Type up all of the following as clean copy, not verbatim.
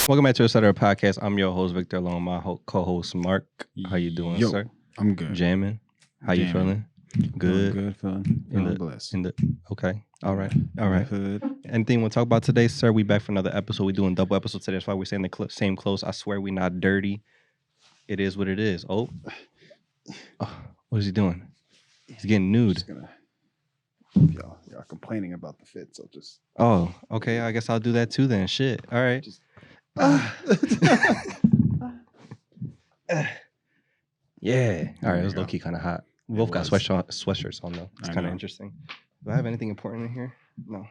Welcome back to the Sutter Podcast. I'm your host, Victor, along with my co-host, Mark. How you doing, Yo, sir? I'm good. Jamming. How you feeling? Good. Good, feeling blessed. Okay. All right. All right. Hood. Anything you want to talk about today, sir? We back for another episode. We're doing double episodes today. That's why we're saying the same clothes. I swear we not dirty. It is what it is. Oh, what is he doing? He's getting nude. Y'all complaining about the fit, so just. Oh, okay. I guess I'll do that too then. Shit. All right. Just. Yeah. All right. It was go. low key kind of hot. We both got sweatshirts on though. It's kind of interesting. Do I have anything important in here? No.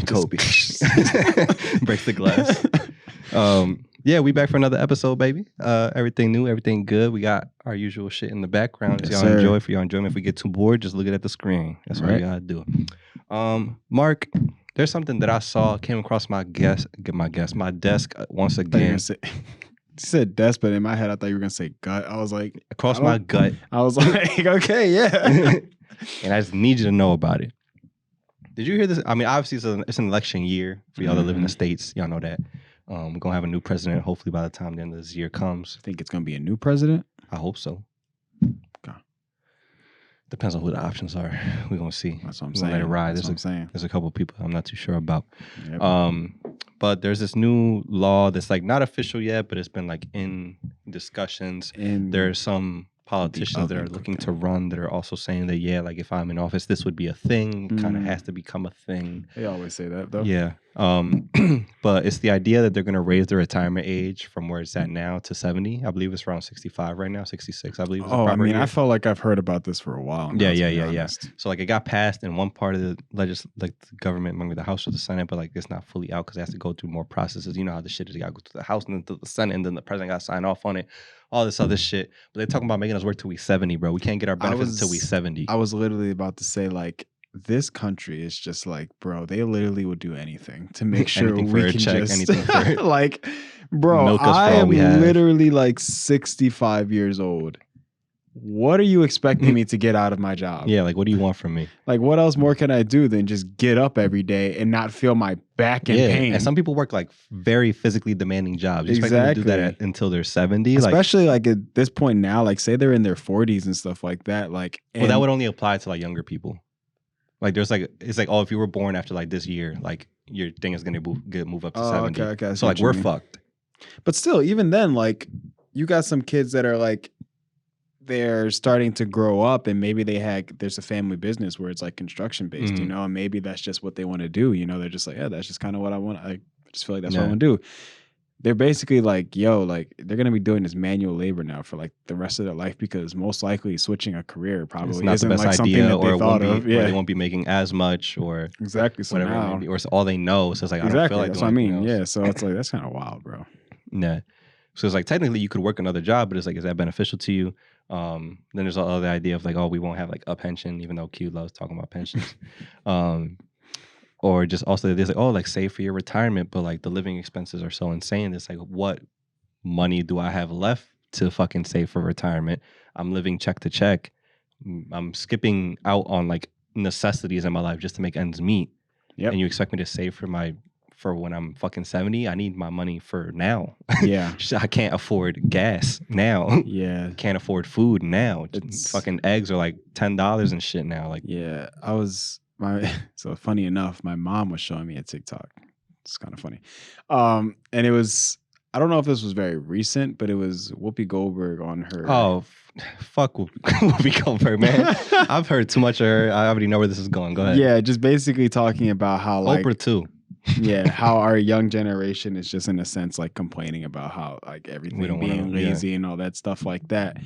Kobe breaks the glass. Yeah, we back for another episode, baby. Everything new, everything good. We got our usual shit in the background. Yes, y'all sir. enjoy. For y'all enjoyment, if we get too bored, just look at the screen. That's what you gotta do. Mark, there's something that I saw came across my desk once again. You said desk, but in my head I thought you were gonna say gut. I was like, Across my gut. I was like, okay, yeah. And I just need you to know about it. Did you hear this? I mean, obviously it's an election year for y'all that live in the States. Y'all know that. We're gonna have a new president. Hopefully, by the time the end of this year comes, I think it's gonna be a new president. I hope so. Okay. Depends on who the options are. We're gonna see. That's what I'm We're saying. gonna let it ride. That's what I'm saying. There's a couple people I'm not too sure about. Yep. But there's this new law that's like not official yet, but it's been like in discussions. And There's some politicians that are looking to run that are also saying that, yeah, like if I'm in office, this would be a thing, kind of has to become a thing. They always say that though. Yeah. But it's the idea that they're going to raise the retirement age from where it's at now to 70. I believe it's around 65 right now, 66, I believe. Oh, I mean, I felt like I've heard about this for a while now, Yeah. So like it got passed in one part of the like the government, maybe the House or the Senate, but like it's not fully out because it has to go through more processes. You know how the shit is. You got to go to the House and then to the Senate, and then the president got to sign off on it. All this other shit. But they're talking about making us work till we 70, bro. We can't get our benefits until we 70. I was literally about to say, like, this country is just like, bro, they literally would do anything to make sure Anything for we a can check, just anything for like, bro, milk us for I all am we have. literally like 65 years old. What are you expecting me to get out of my job? Yeah, like what do you want from me? Like, what else more can I do than just get up every day and not feel my back in pain? And some people work like very physically demanding jobs. You expect them to do that until they're 70. Especially like at this point now, like say they're in their 40s and stuff like that. Like, well, that would only apply to like younger people. Like there's like, it's like, oh, if you were born after like this year, like your thing is going to move up to 70. Okay. So like we're fucked. But still, even then, like you got some kids that are like, they're starting to grow up and maybe there's a family business where it's like construction based, you know, and maybe that's just what they want to do. You know, they're just like, yeah, that's just kind of what I want. I just feel like that's what I want to do. They're basically like, yo, like they're going to be doing this manual labor now for like the rest of their life because most likely switching a career probably not isn't the best like something idea, that they thought of. Or they won't be making as much or exactly. So whatever now, it may be. Or it's all they know. So it's like, exactly, I don't feel like that's what I mean. else. Yeah. So it's like, that's kind of wild, bro. Yeah. So it's like technically you could work another job, but it's like, is that beneficial to you? Then there's the other idea of like, oh, we won't have like a pension, even though Q loves talking about pensions. Or just also there's like, oh, like save for your retirement, but like the living expenses are so insane. It's like, what money do I have left to fucking save for retirement? I'm living check to check. I'm skipping out on like necessities in my life just to make ends meet. Yep. And you expect me to save for when I'm fucking 70? I need my money for now. Yeah. I can't afford gas now. Yeah. Can't afford food now. Fucking eggs are like $10 and shit now. Like, yeah, so funny enough, my mom was showing me a TikTok. It's kind of funny. And it was, I don't know if this was very recent, but it was Whoopi Goldberg on her. Oh, fuck Whoopi Goldberg, man. I've heard too much of her. I already know where this is going. Go ahead. Yeah, just basically talking about how like Oprah too. Yeah, how our young generation is just in a sense like complaining about how like everything being lazy and all that stuff like that.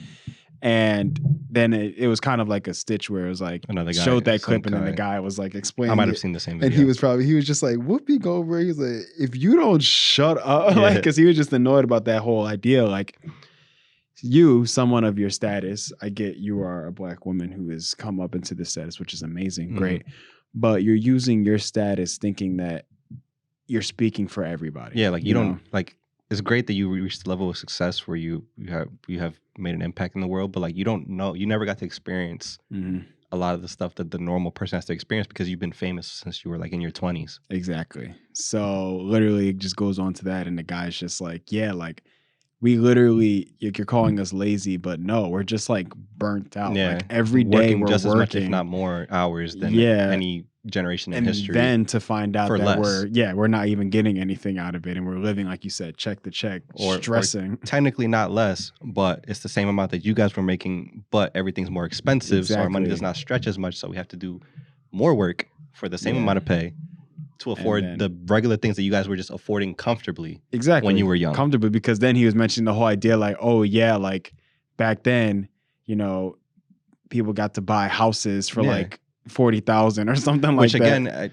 And then it was kind of like a stitch where it was like another guy showed that clip and then the guy was like explaining. I might have seen the same video. And he was just like, Whoopi Goldberg, he was like, if you don't shut up, like, because he was just annoyed about that whole idea. Like, you, someone of your status, I get you are a black woman who has come up into this status, which is amazing, great. But you're using your status thinking that you're speaking for everybody. Yeah, like you don't like. It's great that you reached the level of success where you have made an impact in the world, but like you don't know, you never got to experience a lot of the stuff that the normal person has to experience because you've been famous since you were like in your 20s. Exactly. So literally it just goes on to that. And the guy's just like, yeah, like we literally, like, you're calling us lazy, but no, we're just like burnt out. Yeah. Like every day Working we're just as much, if working. not more hours than Yeah. any generation in And history. then to find out for that less. we're not even getting anything out of it. And we're living, like you said, check to check, Or stressing. technically not less, but it's the same amount that you guys were making, but everything's more expensive. So our money does Exactly. not stretch as much. So we have to do more work for the same Yeah. amount of pay to afford then- the regular things that you guys were just affording comfortably. Exactly. when you were young. Comfortably, because then he was mentioning the whole idea like, oh yeah, like back then, you know, people got to buy houses for Yeah. like 40,000 or something Which like again, that.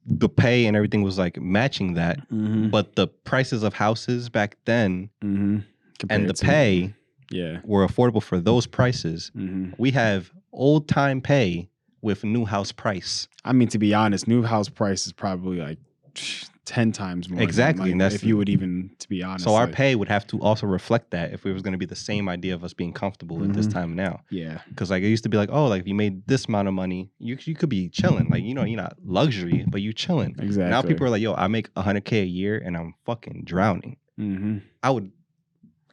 the pay and everything was like matching that. Mhm. But the prices of houses back then Mhm. and Compared the to- pay yeah. were affordable for those prices. Mhm. We have old time pay with new house price. I mean, to be honest, new house price is probably like 10 times more. than, Exactly, like, and that's if you would even, to be honest. So our like, pay would have to also reflect that if it was going to be the same idea of us being comfortable at this Mhm. time now. yeah. Because like it used to be like, oh, like if you made this amount of money, you could be chilling. Like, you know, you're not luxury, but you chilling. Exactly. Now people are like, yo, I make $100K a year and I'm fucking drowning. Mm-hmm. I would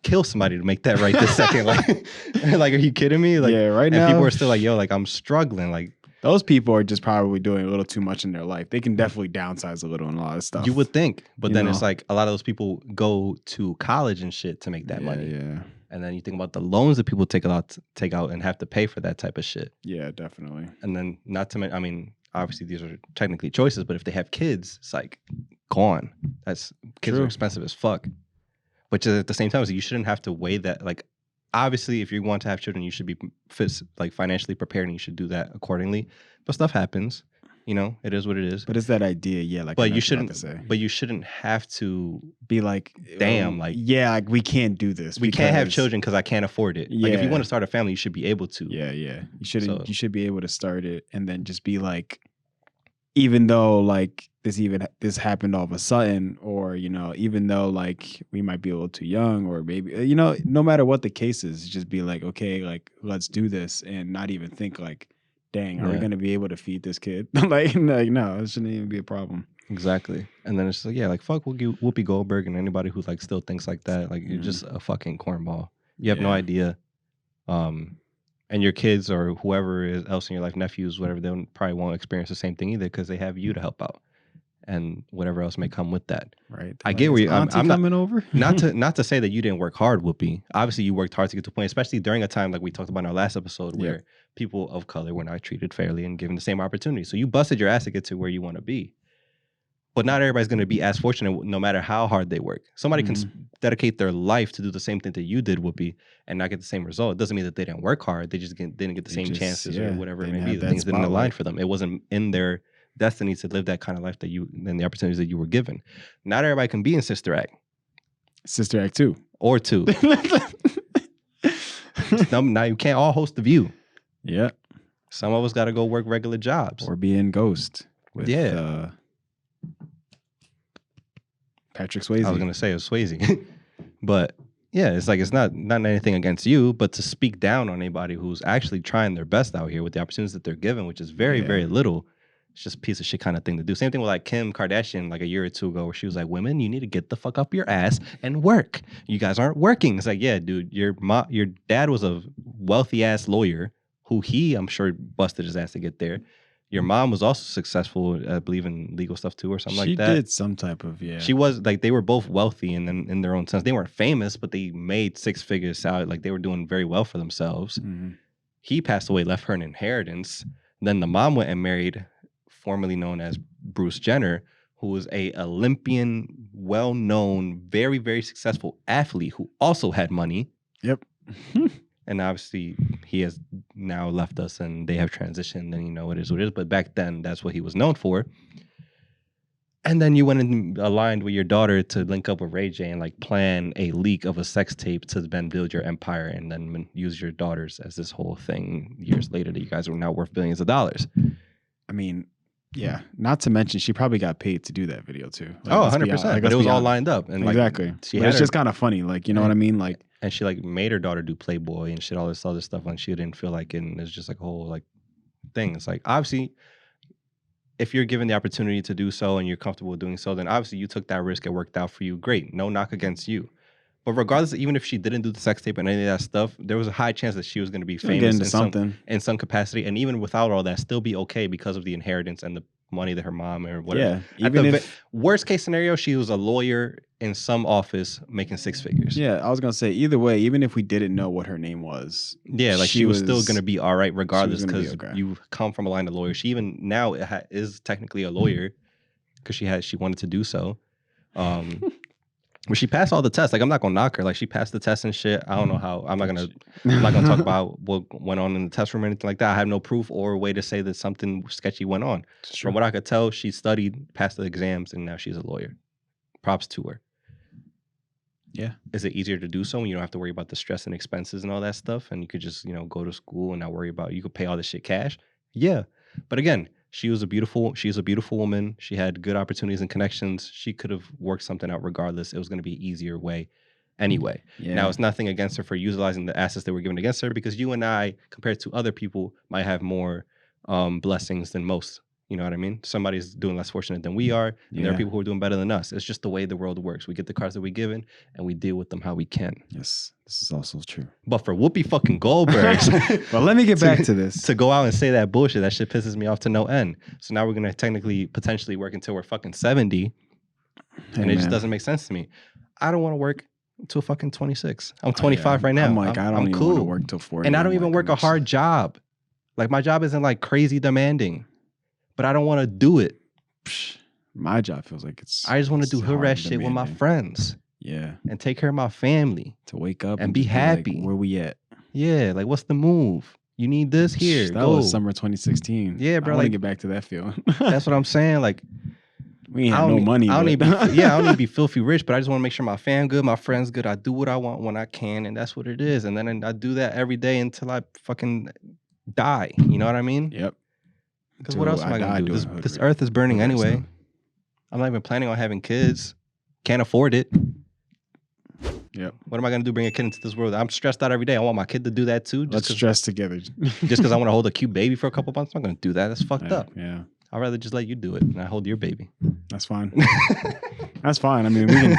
kill somebody to make that right this second. Like, are you kidding me? Like, yeah, right and now, people are still like, yo, like I'm struggling. Like, those people are just probably doing a little too much in their life. They can definitely downsize a little and a lot of stuff. you would think, but You then know? it's like a lot of those people go to college and shit to make that money. Yeah. And then you think about the loans that people take out and have to pay for that type of shit. Yeah, definitely. And then not to mention, I mean, obviously these are technically choices, but if they have kids, it's like gone. Kids True. are expensive as fuck. But just at the same time, you shouldn't have to weigh that. Like, obviously, if you want to have children, you should be like financially prepared, and you should do that accordingly. But stuff happens, you know. It is what it is. But it's that idea, yeah. Like, But I you know what you're about shouldn't. to say. But you shouldn't have to Be like, damn, like, yeah, like we can't do this. we can't have because- children because I can't afford it. Like, if you Yeah. want to start a family, you should be able to. Yeah, yeah. You shouldn't. So- You should be able to start it and then just be like, even though like this happened all of a sudden, or you know, even though like we might be a little too young, or maybe you know, no matter what the case is, just be like, okay, like let's do this, and not even think like, dang, are we Yeah. gonna be able to feed this kid? like no, it shouldn't even be a problem. Exactly. And then it's like, yeah, like fuck Whoopi Goldberg and anybody who like still thinks like that. Like you're Mhm. just a fucking cornball. You have no Yeah. idea. And your kids or whoever else in your life, nephews, whatever, they probably won't experience the same thing either because they have you to help out, and whatever else may come with that. Right? I get where "Is you- I'm Auntie not- coming over. Not to say that you didn't work hard, Whoopi. Obviously, you worked hard to get to a point, especially during a time like we talked about in our last episode where Yep. people of color were not treated fairly and given the same opportunity. So you busted your ass to get to where you want to be. But not everybody's going to be as fortunate no matter how hard they work. Somebody can dedicate their life to do the same thing that you did, Whoopi, and not get the same result. It doesn't mean that they didn't work hard. They just didn't get the They same just- chances yeah, or whatever they it didn't may be. have The that things didn't align spotlight. for them. It wasn't in their destiny to live that kind of life that you and the opportunities that you were given. Not everybody can be in Sister Act Sister Act 2. or two. Now you can't all host The View. Yeah. Some of us got to go work regular jobs. Or be in Ghost with Yeah. Patrick Swayze. I was gonna say it was Swayze, but yeah, it's like it's not anything against you, but to speak down on anybody who's actually trying their best out here with the opportunities that they're given, which is very Yeah. very little. It's just a piece of shit kind of thing to do. Same thing with like Kim Kardashian, like a year or two ago, where she was like, "Women, you need to get the fuck up your ass and work. You guys aren't working." It's like, yeah, dude, your dad was a wealthy ass lawyer who I'm sure busted his ass to get there. Your mom was also successful, I believe, in legal stuff too, or something She like that. did some type of, yeah. She was like, they were both wealthy and then in their own sense. They weren't famous, but they made six figures salary. Like they were doing very well for themselves. Mhm. He passed away, left her an inheritance. Then the mom went and married, formerly known as Bruce Jenner, who was a Olympian, well-known, very, very successful athlete who also had money. Yep. And obviously, he has now left us and they have transitioned and, you know, it is what it is. But back then, that's what he was known for. And then you went and aligned with your daughter to link up with Ray J and like plan a leak of a sex tape to then build your empire and then use your daughters as this whole thing years later that you guys are now worth billions of dollars. I mean, yeah. Not to mention, she probably got paid to do that video too. Like, Oh, let's be 100%. hon- like, But let's it was be all honest. lined up. And like, Exactly. she But had it's her- just kind of funny. Like, you know what I mean? Like, and she like made her daughter do Playboy and shit, all this other stuff. And she didn't feel like it. And it's just like a whole like things. Like obviously, if you're given the opportunity to do so and you're comfortable with doing so, then obviously you took that risk. It worked out for you. Great. No knock against you. But regardless, even if she didn't do the sex tape and any of that stuff, there was a high chance that she was going to be Gonna get famous into something. in some capacity, and even without all that, still be okay because of the inheritance and the money that her mom or whatever. Yeah, At even the if worst case scenario, she was a lawyer in some office making six figures. yeah, I was gonna say either way, even if we didn't know what her name was, Yeah, like she was still going to be all right regardless gonna be because okay. you come from a line of lawyers. She even now is technically a lawyer because she wanted to do so. But she passed all the tests. Like I'm not gonna knock her. Like she passed the tests and shit. I don't know how. I'm not gonna talk about what went on in the test room or anything like that. I have no proof or way to say that something sketchy went on. From what I could tell, she studied, passed the exams, and now she's a lawyer. Props to her. Yeah. Is it easier to do so when you don't have to worry about the stress and expenses and all that stuff, and you could just go to school and not worry about you could pay all this shit cash? Yeah, but again, she's a beautiful woman. She had good opportunities and connections. She could have worked something out regardless. It was going to be an easier way anyway. Yeah. Now, it's nothing against her for utilizing the assets that were given against her because you and I, compared to other people, might have more blessings than most. You know what I mean? Somebody's doing less fortunate than we are, and there are people who are doing better than us. It's just the way the world works. We get the cards that we're given, and we deal with them how we can. Yes, this is also true. But for Whoopi fucking Goldberg, well, let me get back to this. To go out and say that bullshit, that shit pisses me off to no end. So now we're gonna potentially work until we're fucking 70, and it just doesn't make sense to me. I don't want to work until fucking 26. I'm 25 right now. I'm like, I don't even want to work till 40. And I don't even work a hard job. Like my job isn't like crazy demanding, but I don't want to do it. My job feels like I just want to do hood rat shit with my friends. Yeah. And take care of my family. To wake up and be happy. Like, where we at? Yeah, like what's the move? You need this here. That was summer 2016. Yeah, bro. I want to get back to that feeling. That's what I'm saying. Like we ain't have no money. I don't need to be filthy rich, but I just want to make sure my fam good, my friends good. I do what I want when I can, and that's what it is. And then I do that every day until I fucking die. You know what I mean? Yep. Because what else am I gonna do? This earth is burning anyway. I'm not even planning on having kids. Can't afford it. Yep. What am I gonna do? Bring a kid into this world? I'm stressed out every day. I want my kid to do that too. Let's stress together. Just because I want to hold a cute baby for a couple months, I'm not gonna do that. That's fucked up. Yeah. I'd rather just let you do it and I hold your baby. That's fine. That's fine. I mean, we can,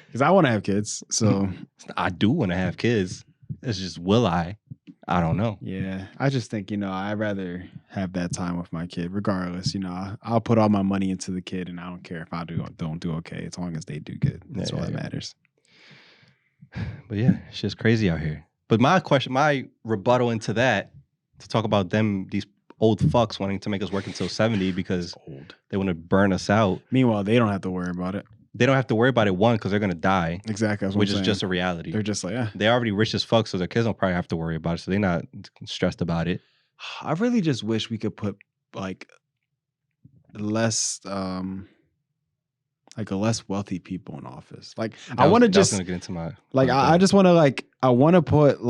because I want to have kids. So I do want to have kids. It's just, will I? I don't know. Yeah. I just think, I'd rather have that time with my kid regardless. I'll put all my money into the kid and I don't care if I don't do okay as long as they do good. That's all that matters. But yeah, it's just crazy out here. But my rebuttal into that, to talk about these old fucks wanting to make us work until 70 because they want to burn us out. Meanwhile, they don't have to worry about it. They don't have to worry about it, one, because they're going to die. Exactly. Which is just a reality. They're just like, yeah. They're already rich as fuck, so their kids don't probably have to worry about it, so they're not stressed about it. I really just wish we could put like less wealthy people in office. Like I want to just get into my like I just want to I want to put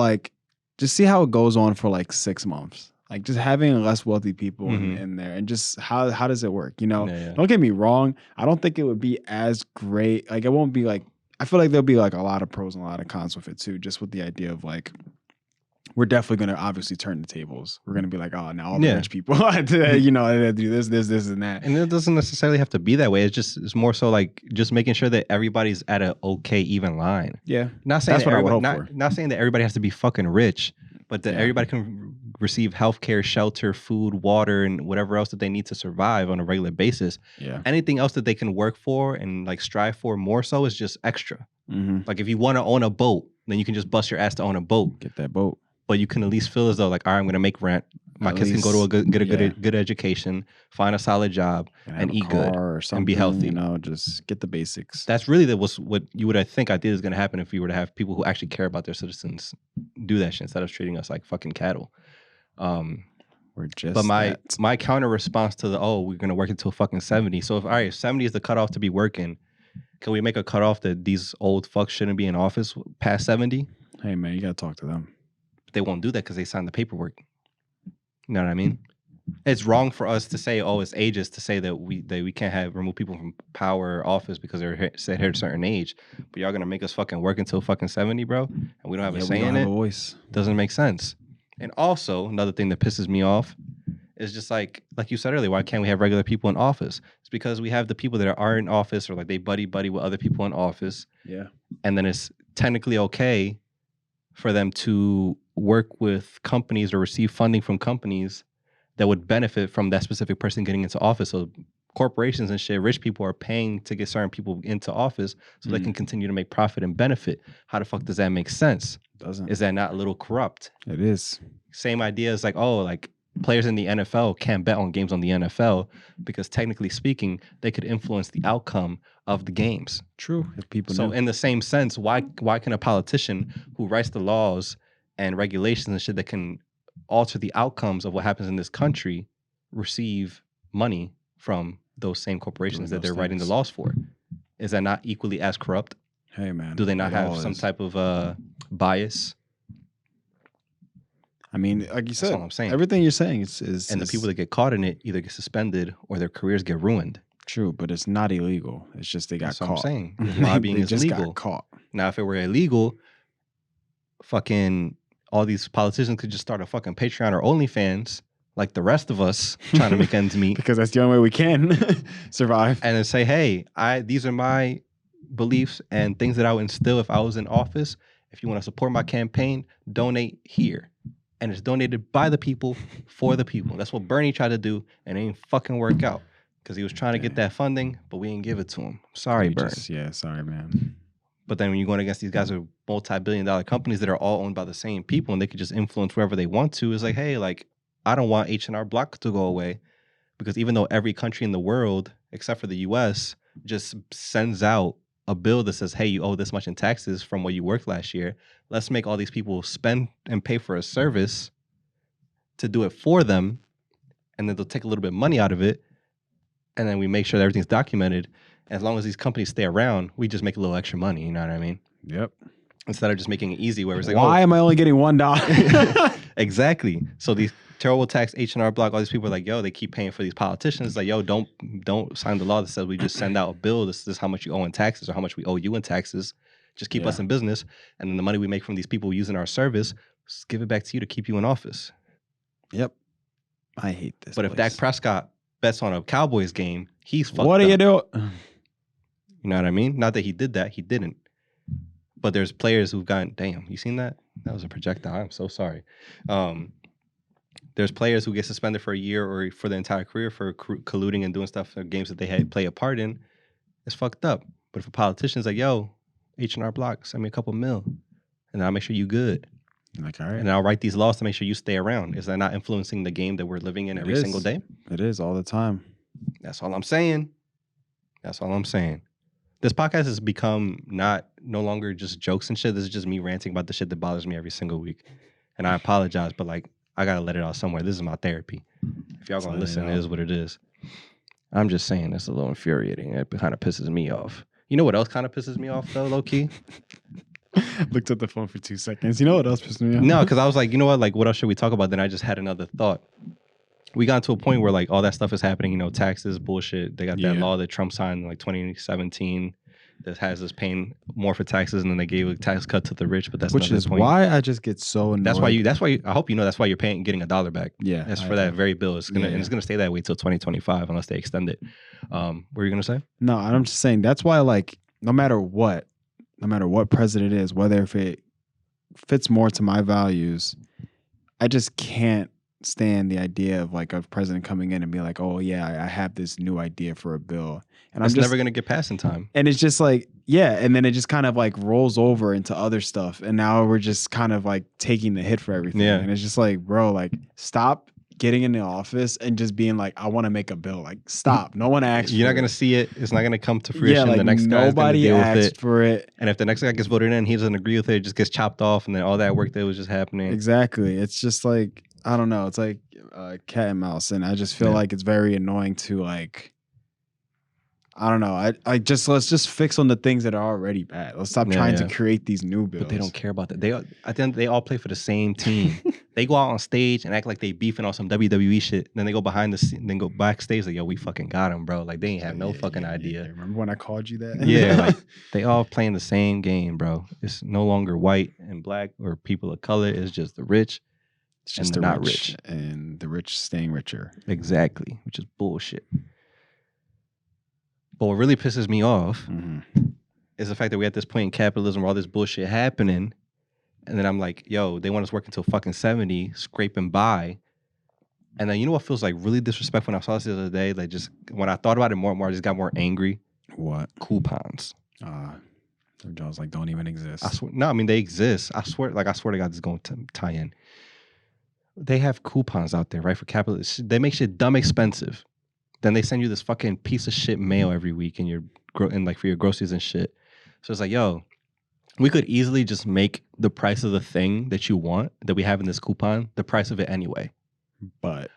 just see how it goes on for 6 months. Like just having less wealthy people in there and just how does it work? Don't get me wrong. I don't think it would be as great. Like it won't be I feel like there'll be a lot of pros and a lot of cons with it too. Just with the idea of we're definitely going to obviously turn the tables. We're going to be oh, now all the rich people, they do this, and that. And it doesn't necessarily have to be that way. It's more so just making sure that everybody's at an okay, even line. Yeah. Not saying that's what I would hope for. Not saying that everybody has to be fucking rich, but that everybody can receive healthcare, shelter, food, water, and whatever else that they need to survive on a regular basis. Yeah. Anything else that they can work for and strive for more so is just extra. Mm-hmm. Like if you want to own a boat, then you can just bust your ass to own a boat. Get that boat. But you can at least feel as though all right, I'm going to make rent. My kids can go to good education, find a solid job, and eat good and be healthy. Just get the basics. That's really what you would think ideally is going to happen if you were to have people who actually care about their citizens do that shit instead of treating us like fucking cattle. We're just. But my counter response to we're going to work until fucking 70. So if 70 is the cutoff to be working, can we make a cutoff that these old fucks shouldn't be in office past 70? Hey man, you got to talk to them. But they won't do that because they signed the paperwork. You know what I mean? It's wrong for us to say, it's ageist to say that we can't remove people from power or office because they're set here at a certain age. But y'all gonna make us fucking work until fucking 70, bro? And we don't have a say in it. Voice. Doesn't make sense. And also, another thing that pisses me off It's just like you said earlier, why can't we have regular people in office? It's because we have the people that are in office or like they buddy with other people in office. Yeah. And then it's technically okay for them to work with companies or receive funding from companies that would benefit from that specific person getting into office. So corporations and shit, rich people are paying to get certain people into office so they can continue to make profit and benefit. How the fuck does that make sense? Doesn't. Is that not a little corrupt? It is. Same idea as like, oh, like players in the NFL can't bet on games on the NFL because technically speaking, they could influence the outcome of the games. True. If people So knew. in the same sense, why can a politician who writes the laws and regulations and shit that can alter the outcomes of what happens in this country receive money from those same corporations that they're writing the laws for? Is that not equally as corrupt? Hey, man. Do they not have some type of bias? I mean, like you said, That's all I'm saying. everything you're saying is And the people that get caught in it either get suspended or their careers get ruined. true, but it's not illegal. It's just they got That's caught. what I'm saying. Lobbying They is just legal. got caught. Now, if it were illegal, fucking all these politicians could just start a fucking Patreon or OnlyFans like the rest of us trying to make ends meet. Because that's the only way we can survive. And then say, hey, these are my beliefs and things that I would instill if I was in office. If you want to support my campaign, donate here. And it's donated by the people for the people. That's what Bernie tried to do, and it ain't fucking work out. Because he was trying to get that funding, but we didn't give it to him. Sorry, Bernie. Yeah, sorry, man. But then when you're going against these guys who are multi-billion-dollar companies that are all owned by the same people and they could just influence wherever they want to, it's like, hey, like, I don't want H&R Block to go away. Because even though every country in the world, except for the US, just sends out a bill that says, hey, you owe this much in taxes from what you worked last year. Let's make all these people spend and pay for a service to do it for them. And then they'll take a little bit of money out of it. And then we make sure that everything's documented. As long as these companies stay around, we just make a little extra money. You know what I mean? Yep. Instead of just making it easy where it's like, why am I only getting $1? Exactly. So these terrible tax H&R Block, all these people are like, yo, they keep paying for these politicians. Like, yo, don't sign the law that says we just send out a bill. This is how much you owe in taxes or how much we owe you in taxes. Just keep us in business. And then the money we make from these people using our service, just give it back to you to keep you in office. Yep. I hate this. But if Dak Prescott bets on a Cowboys game, he's fucked what are up. you doing? You know what I mean? Not that he did that. He didn't. But there's players who've gotten, damn, you seen that? That was a projectile. I'm so sorry. There's players who get suspended for a year or for the entire career for colluding and doing stuff for games that they had play a part in. It's fucked up. But if a politician's like, yo, H&R Block, send me a couple mil, and I'll make sure you good. Like, all right. And I'll write these laws to make sure you stay around. Is that not influencing the game that we're living in every single day? It is all the time. That's all I'm saying. That's all I'm saying. This podcast has become no longer just jokes and shit. This is just me ranting about the shit that bothers me every single week. And I apologize, but like, I gotta let it out somewhere. This is my therapy. If y'all gonna listen, it is what it is. I'm just saying it's a little infuriating. It kind of pisses me off. You know what else kind of pisses me off though, low key? Looked at the phone for 2 seconds. You know what else pissed me off? No, because I was like, you know what? Like, what else should we talk about? Then I just had another thought. We got to a point where like all that stuff is happening. You know, taxes, bullshit. They got that law that Trump signed in like 2017 that has us paying more for taxes, and then they gave a tax cut to the rich. But that's which is point. why I just get so annoyed. That's why I hope you know that's why you're getting $1 back. Yeah, that's for that very bill. It's gonna and it's gonna stay that way till 2025 unless they extend it. What were you gonna say? No, I'm just saying that's why like no matter what president is, whether if it fits more to my values, I just can't stand the idea of like a president coming in and be like, oh yeah, I have this new idea for a bill. And it's never gonna get passed in time. And it's just like, yeah, and then it just kind of like rolls over into other stuff. And now we're just kind of like taking the hit for everything. Yeah. And it's just like, bro, like stop getting in the office and just being like, I want to make a bill. Like, stop. No one asked. You're not gonna see it. It's not gonna come to fruition. Yeah, like the next guy's gonna deal with it for it. And if the next guy gets voted in, he doesn't agree with it, it just gets chopped off, and then all that work that was just happening. Exactly. It's just like, I don't know. It's like cat and mouse, and I just feel like it's very annoying to like. I don't know. Let's just fix on the things that are already bad. Let's stop trying to create these new bills. But they don't care about that. I think they all play for the same team. They go out on stage and act like they beefing on some WWE shit. Then they go behind the scene, then go backstage like, yo, we fucking got him, bro. Like they ain't have no fucking idea. Yeah. Remember when I called you that? Yeah, like they all playing the same game, bro. It's no longer white and black or people of color. It's just the rich It's just and the not rich, rich. and the rich staying richer. Exactly, which is bullshit. But what really pisses me off is the fact that we're at this point in capitalism where all this bullshit happening. And then I'm like, yo, they want us working till fucking 70, scraping by. And then you know what feels like really disrespectful when I saw this the other day? Like just when I thought about it more and more, I just got more angry. What? Coupons. Their jaws like don't even exist. I swear, no, I mean they exist. I swear to God, this is going to tie in. They have coupons out there, right? For capitalists. They make shit dumb expensive. Then they send you this fucking piece of shit mail every week and like for your groceries and shit. So it's like, yo, we could easily just make the price of the thing that you want that we have in this coupon the price of it anyway. But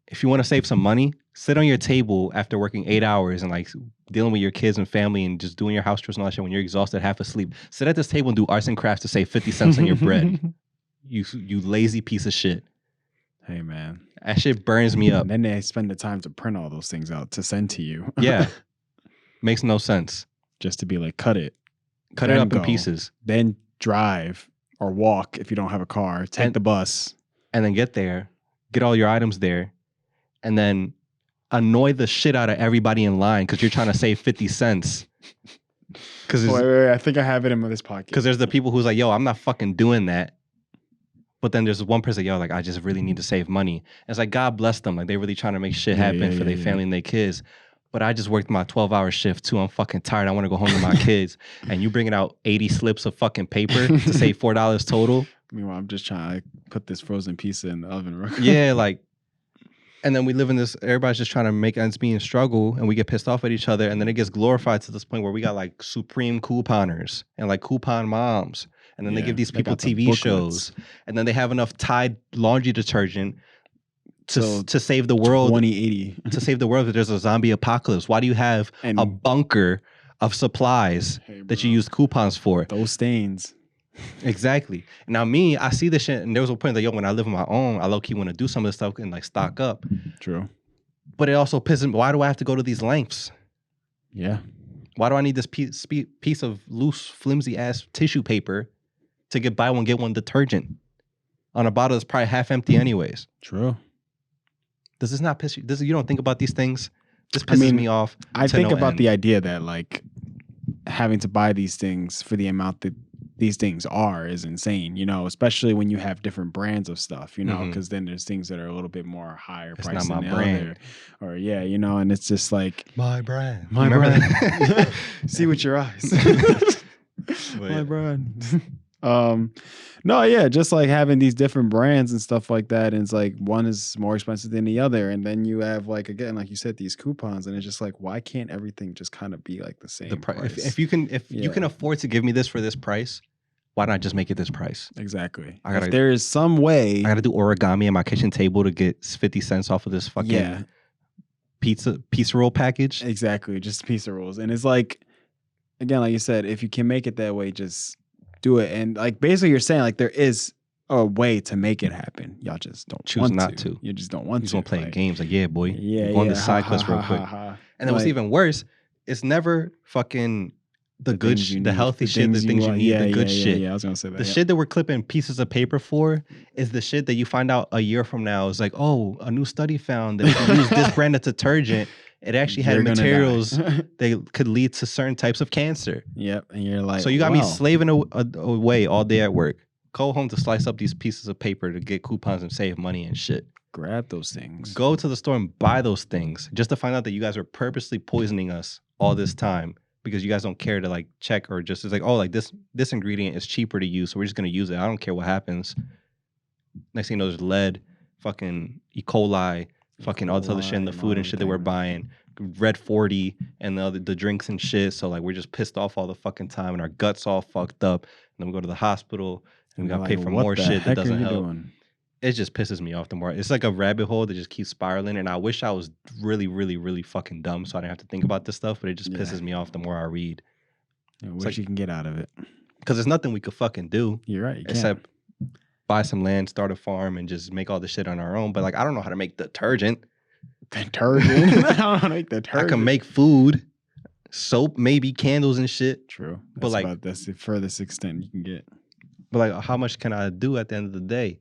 if you want to save some money, sit on your table after working 8 hours and like dealing with your kids and family and just doing your house chores and all that shit when you're exhausted, half asleep. Sit at this table and do arts and crafts to save 50 cents on your bread. You lazy piece of shit. Hey, man. That shit burns me up. And then they spend the time to print all those things out to send to you. Yeah. Makes no sense. Just to be like, cut it. Cut it up in pieces. Then drive or walk if you don't have a car. Take the bus. And then get there. Get all your items there. And then annoy the shit out of everybody in line because you're trying to save 50 cents. Wait, I think I have it in this pocket. Because there's the people who's like, yo, I'm not fucking doing that. But then there's one person, yo, like, I just really need to save money. And it's like, God bless them. Like, they really trying to make shit happen for their family and their kids. But I just worked my 12-hour shift, too. I'm fucking tired. I want to go home to my kids. And you bringing out 80 slips of fucking paper to save $4 total. Meanwhile, I'm just trying to put this frozen pizza in the oven real quick. Yeah, like, and then we live in this, everybody's just trying to make ends meet and struggle, and we get pissed off at each other, and then it gets glorified to this point where we got, like, supreme couponers and, like, coupon moms. And then they give these people TV shows. And then they have enough Tide laundry detergent to save the world. 2080. To save the world if there's a zombie apocalypse. Why do you have a bunker of supplies that you use coupons for? Those stains. Exactly. Now me, I see this shit, and there was a point that, yo, when I live on my own, I low-key want to do some of this stuff and, like, stock up. True. But it also pisses me. Why do I have to go to these lengths? Yeah. Why do I need this piece of loose, flimsy-ass tissue paper to get buy one, get one detergent on a bottle that's probably half empty anyways? True. Does this not piss you? You don't think about these things? This pisses me off. I think about the idea that, like, having to buy these things for the amount that these things are is insane, you know, especially when you have different brands of stuff, you know, because then there's things that are a little bit more higher price not than my the brand. other. Or, yeah, you know, and it's just like... My brand. My Remember brand. that? See with your eyes. My brand. No, yeah, just like having these different brands and stuff like that, and it's like one is more expensive than the other, and then you have, like, again, like you said, these coupons, and it's just like, why can't everything just kind of be like the same price? If you can afford to give me this for this price, why not just make it this price? Exactly. If there is some way, I gotta do origami at my kitchen table to get 50 cents off of this fucking pizza roll package. Exactly, just pizza rolls, and it's like, again, like you said, if you can make it that way, just do it. And, like, basically you're saying, like, there is a way to make it happen. Y'all just don't choose want not to. You just don't want to. You just want to play games. Like, yeah, boy. Yeah, go on this side quest real quick. And then what's even worse, it's never fucking the good shit, the healthy shit, the things you need, the good shit. Yeah, I was gonna say that. The shit that we're clipping pieces of paper for is the shit that you find out a year from now is like, oh, a new study found that if you use this brand of detergent, it actually had materials that could lead to certain types of cancer. Yep, and you're like, so you got me slaving away all day at work. Go home to slice up these pieces of paper to get coupons and save money and shit. Grab those things. Go to the store and buy those things just to find out that you guys are purposely poisoning us all this time because you guys don't care to, like, check or just, it's like, oh, like this ingredient is cheaper to use, so we're just gonna use it. I don't care what happens. Next thing you know, there's lead, fucking E. coli, fucking all this other shit in the food and shit that we're buying. Red 40 and the drinks and shit. So, like, we're just pissed off all the fucking time and our guts all fucked up. And then we go to the hospital and we got to pay for more shit that doesn't help. It just pisses me off the more. It's like a rabbit hole that just keeps spiraling. And I wish I was really, really, really fucking dumb so I didn't have to think about this stuff. But it just pisses me off the more I read. I wish you can get out of it. Because there's nothing we could fucking do. You're right. Except buy some land, start a farm, and just make all this shit on our own. But, like, I don't know how to make detergent. Detergent? I don't know how to make detergent. I can make food, soap, maybe candles and shit. True. But, like, that's the furthest extent you can get. But, like, how much can I do at the end of the day?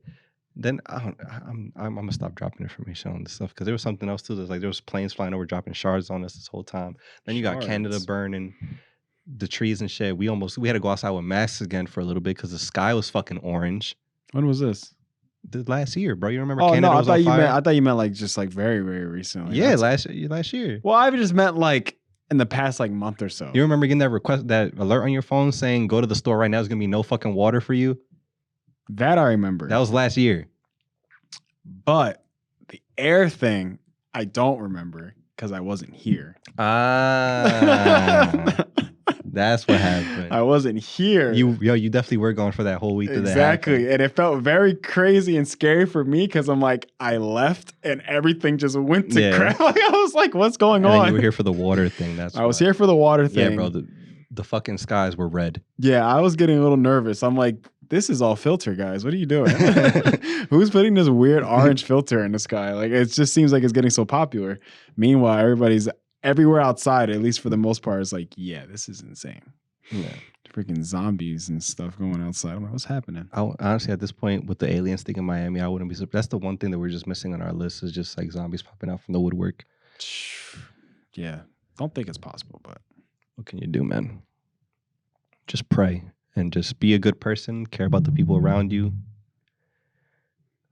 Then I'm gonna stop dropping information on this stuff because there was something else too. There's like there was planes flying over dropping shards on us this whole time. Then you got Canada Shards. burning the trees and shit. We had to go outside with masks again for a little bit because the sky was fucking orange. When was this? The last year, bro. You remember Oh Canada no, was on fire? I thought you meant like just like very, very recently. Yeah, That's- last year. well, I just meant like in the past like month or so. You remember getting that alert on your phone saying go to the store right now? There's gonna be no fucking water for you. That I remember. That was last year. But the air thing, I don't remember because I wasn't here. Ah, that's what happened. I wasn't here. You definitely were going for that whole week. Exactly. And it felt very crazy and scary for me because I'm like, I left and everything just went to crap. Like, I was like, what's going on? You were here for the water thing. That's I was here for the water thing. Yeah, bro. The fucking skies were red. Yeah, I was getting a little nervous. I'm like, this is all filter, guys. What are you doing? Who's putting this weird orange filter in the sky? Like, it just seems like it's getting so popular. Meanwhile, everybody's everywhere outside, at least for the most part, is like, yeah, this is insane. Yeah. Freaking zombies and stuff going outside. I'm like, what's happening? Honestly, at this point, with the aliens thing in Miami, I wouldn't be surprised. That's the one thing that we're just missing on our list is just like zombies popping out from the woodwork. Yeah. Don't think it's possible, but what can you do, man? Just pray and just be a good person. Care about the people around you.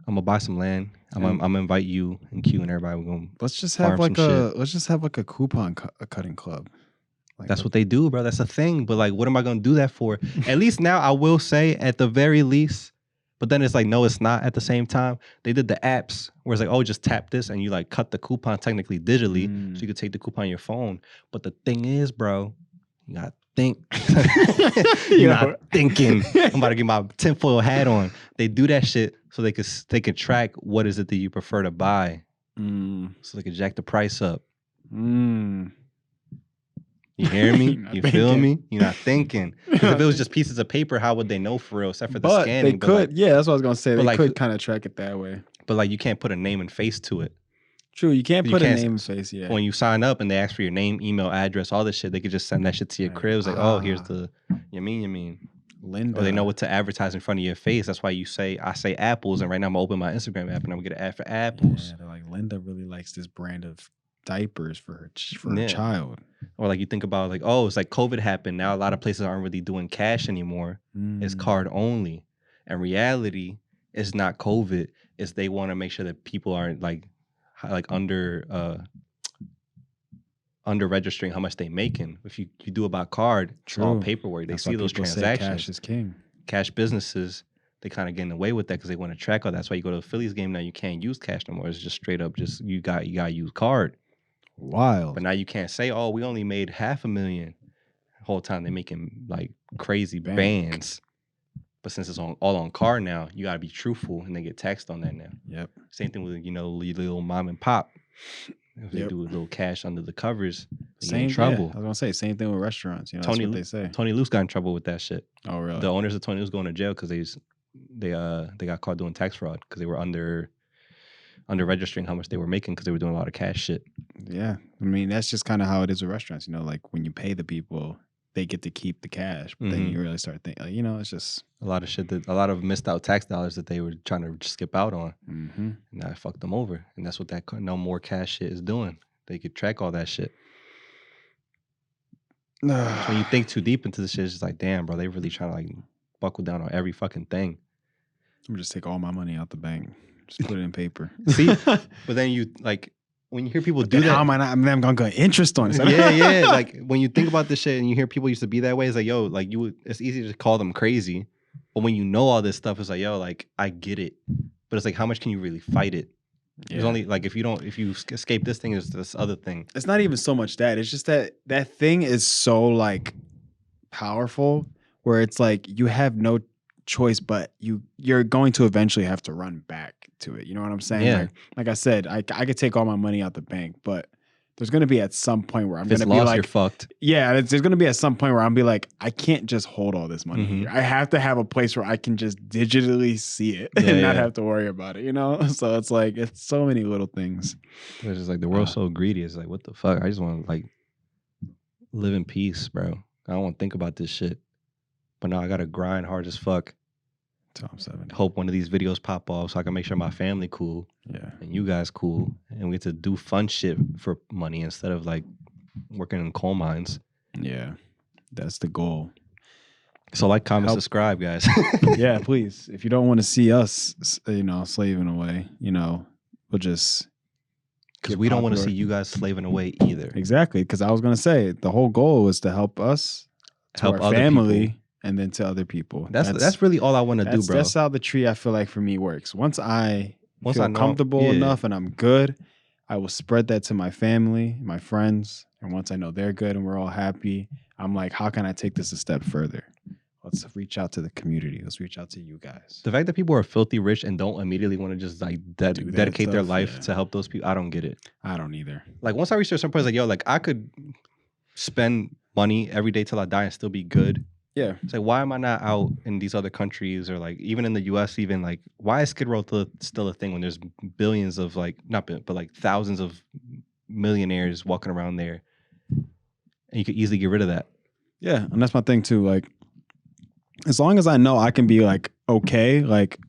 I'm gonna buy some land. I'm gonna invite you and Q and everybody. We're gonna let's just have like a coupon cutting club. Like that's what they do, bro. That's a thing. But like, what am I gonna do that for? At least now, I will say, at the very least. But then it's like, no, it's not. At the same time, they did the apps where it's like, oh, just tap this and you like cut the coupon technically digitally, so you could take the coupon on your phone. But the thing is, bro, you gotta think. You're not thinking. I'm about to get my tinfoil hat on. They do that shit so they could track what is it that you prefer to buy, so they could jack the price up. You hear me? You feel me? You're not thinking. Because if it was just pieces of paper, how would they know for real? Except for the scanning. They could, like, yeah, that's what I was gonna say. They like, could kind of track it that way. But like, you can't put a name and face to it. True, you can't put a name and face. Yeah. When you sign up and they ask for your name, email, address, all this shit, they could just send that shit to your cribs. Like, oh, here's the you mean. Linda. Or they know what to advertise in front of your face. That's why I say apples, and right now I'm gonna open my Instagram app and I'm gonna get an ad for apples. Yeah, they're like, Linda really likes this brand of diapers for her child. Or like you think about like, oh, it's like COVID happened. Now a lot of places aren't really doing cash anymore. It's card only. And reality is not COVID. It's they want to make sure that people aren't like under registering how much they making. If you do it by card, it's all paperwork. They see those transactions. Cash is king. Cash businesses, they kind of getting away with that because they want to track all that. That's why you go to the Phillies game now, you can't use cash no more. It's just straight up just you got to use card. Wild. But now you can't say, oh, we only made $500,000. The whole time they're making like crazy bands. But since it's all on card now, you gotta be truthful and they get taxed on that now. Yep. Same thing with little mom and pop. If they do a little cash under the covers, they get in trouble. I was gonna say same thing with restaurants. You know, that's what they say. Tony Luce got in trouble with that shit. Oh really? The owners of Tony Luce going to jail because they got caught doing tax fraud because they were under registering how much they were making because they were doing a lot of cash shit. Yeah, I mean that's just kind of how it is with restaurants. You know, like when you pay the people, they get to keep the cash, but then you really start thinking, like, you know, it's just a lot of shit a lot of missed out tax dollars that they were trying to skip out on, and that fucked them over. And that's what that no more cash shit is doing. They could track all that shit. So when you think too deep into the shit, it's just like, damn, bro, they really trying to like buckle down on every fucking thing. I'm just take all my money out the bank, just put it in paper. See, but then you like. When you hear people do that, how am I not? I'm gonna get interest on it. Yeah. Like when you think about this shit and you hear people used to be that way, it's like, yo, like it's easy to call them crazy, but when you know all this stuff, it's like, yo, like I get it, but it's like, how much can you really fight it? Yeah. There's only like if you escape this thing, there's this other thing. It's not even so much that. It's just that thing is so like powerful, where it's like you have no choice, but you're going to eventually have to run back to it. You know what I'm saying? Yeah. Like I said, I could take all my money out the bank, but there's going to be at some point where I'm going to be like, you're fucked. Yeah, there's going to be at some point where I'm be like, I can't just hold all this money here. I have to have a place where I can just digitally see it and not have to worry about it, you know? So it's like, it's so many little things. It's just like the world's so greedy. It's like, what the fuck? I just want to like live in peace, bro. I don't want to think about this shit. But now I got to grind hard as fuck Till I'm 70. Hope one of these videos pop off so I can make sure my family cool Yeah. and you guys cool, and we get to do fun shit for money instead of like working in coal mines. Yeah. That's the goal. So like, comment, Help. subscribe, guys. Yeah, please. If you don't want to see us, slaving away, we'll just Because get we don't want to popular. see you guys slaving away either. Exactly. Because I was going to say the whole goal was to help us, to Help our other family, people. and then to other people. That's really all I want to do, bro. That's how the tree, I feel like, for me works. Once I feel I know, comfortable yeah. enough and I'm good, I will spread that to my family, my friends. And once I know they're good and we're all happy, I'm like, how can I take this a step further? Let's reach out to the community. Let's reach out to you guys. The fact that people are filthy rich and don't immediately want to just like that dedicate their stuff, life yeah. to help those people, I don't get it. I don't either. Like once I reach a certain point, it's like, yo, like I could spend money every day till I die and still be good. Yeah. It's like, why am I not out in these other countries or like even in the US, even like, why is Skid Row still a thing when there's billions of like, not billion, but like thousands of millionaires walking around there and you could easily get rid of that. Yeah. And that's my thing too. Like, as long as I know I can be like, okay, like,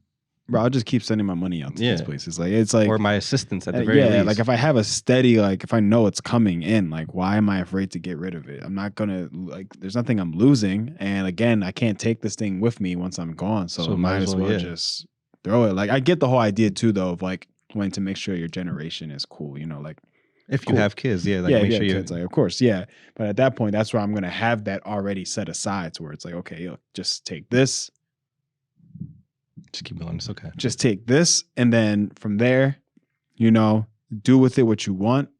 bro, I'll just keep sending my money out to these places. Like, it's like, or my assistance at the very least. Like if I have a steady, like if I know it's coming in, like why am I afraid to get rid of it? I'm not gonna like. There's nothing I'm losing, and again, I can't take this thing with me once I'm gone. So I might as well just throw it. Like I get the whole idea too, though, of like wanting to make sure your generation is cool. Like if you have kids, like make sure kids, like of course, But at that point, that's where I'm gonna have that already set aside, to where it's like, okay, just take this. Just keep going. It's okay. Just take this, and then from there, do with it what you want.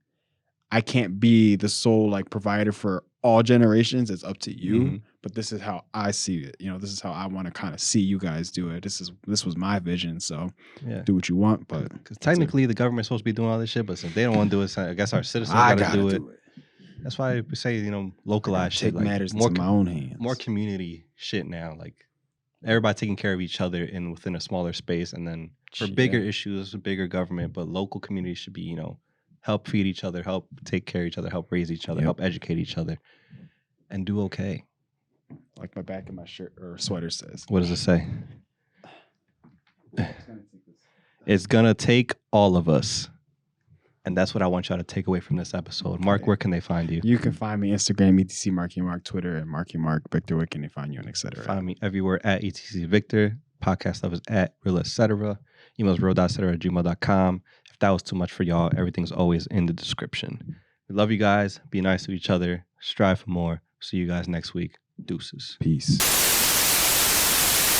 I can't be the sole like provider for all generations. It's up to you. Mm-hmm. But this is how I see it. This is how I want to kind of see you guys do it. This was my vision. So do what you want. But because technically the government's supposed to be doing all this shit, but since they don't want to do it, I guess our citizens got to do it. That's why we say localize shit. Take matters into my own hands. More community shit now. Like everybody taking care of each other within a smaller space, and then for bigger issues, bigger government, but local communities should be, help feed each other, help take care of each other, help raise each other, help educate each other, and do okay. Like my back of my shirt or sweater says. What does it say? It's gonna take all of us. And that's what I want y'all to take away from this episode. Okay. Mark, where can they find you? You can find me Instagram, ETC Marky Mark, Twitter at Marky Mark, Victor, where can they find you, and etc. Find me everywhere at ETC Victor. Podcast stuff is at Real Etc. Emails real.etc@gmail.com. If that was too much for y'all, everything's always in the description. We love you guys. Be nice to each other. Strive for more. See you guys next week. Deuces. Peace.